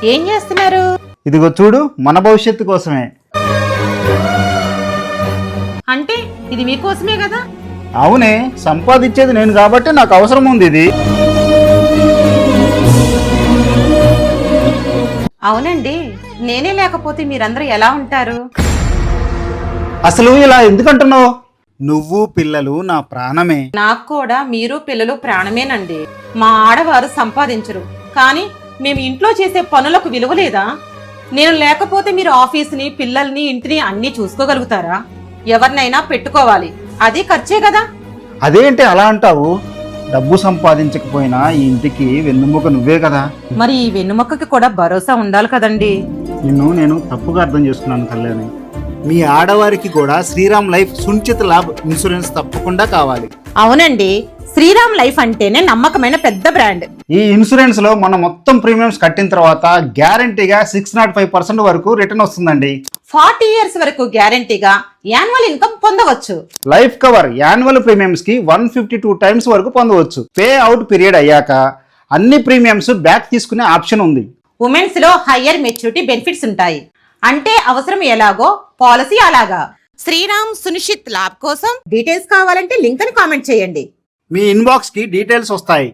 ఏం చేస్తున్నారు? ఇదిగో చూడు, మన భవిష్యత్తు కోసమే. అంటే ఇది మీకోసమే కదా? అవునే, సంపాదించేది నేను కాబట్టి నాకు అవసరం ఉంది ఇది. అవునండి, నేనే లేకపోతే మీరందరూ ఎలా ఉంటారు? అసలు ఇలా ఎందుకంటున్నావు? నువ్వు పిల్లలు నా ప్రాణమే. నాకు కూడా మీరు పిల్లలు ప్రాణమేనండి. మా ఆడవారు సంపాదించరు, కానీ మేము ఇంట్లో చేసే పనులకు విలువ లేదా? నేను లేకపోతే మీరు ఆఫీస్ని, పిల్లల్ని, ఇంటిని అన్నీ చూసుకోగలుగుతారా? ఎవరినైనా పెట్టుకోవాలి, అది ఖర్చే కదా. అదేంటి అలా అంటావు? డబ్బు సంపాదించకపోయినా ఈ ఇంటికి వెన్నుముక నువ్వే కదా. మరి ఈ వెన్నుమొక్కకి కూడా భరోసా ఉండాలి కదండి. నిన్ను నేను తప్పుగా అర్థం చేసుకున్నాను కళ్యాణి. మీ ఆడవారికి కూడా శ్రీరామ్ లైఫ్ సునిశ్చిత లాభ్ ఇన్సూరెన్స్ తప్పకుండా కావాలి. అవునండి, శ్రీరామ్ లైఫ్ అంటేనే నమ్మకమైన పెద్ద బ్రాండ్. ఈ ఇన్సూరెన్స్ లో మనం మొత్తం ప్రీమియమ్స్ కట్టిన తర్వాత గ్యారంటీగా 605% వరకు రిటర్న్ వస్తుందండి. 40 years వరకు గ్యారంటీగా యాన్యువల్ ఇన్కమ్ పొందవచ్చు. లైఫ్ కవర్ యాన్యువల్ ప్రీమియమ్స్ కి 152 టైమ్స్ వరకు పొందవచ్చు. పే అవుట్ పీరియడ్ అయ్యాక అన్ని ప్రీమియమ్స్ బ్యాక్ తీసుకునే ఆప్షన్ ఉంది. ఉమెన్స్ లో హయ్యర్ మెచ్యూరిటీ బెనిఫిట్స్ ఉంటాయి. అంటే అవసరం ఎలాగో పాలసీ అలాగా. శ్రీరామ్ సునిశ్చిత్ లాభ్ కోసం డీటెయిల్స్ కావాలంటే లింక్ అని కామెంట్ చేయండి. మీ ఇన్బాక్స్ కి డీటెయిల్స్ వస్తాయి.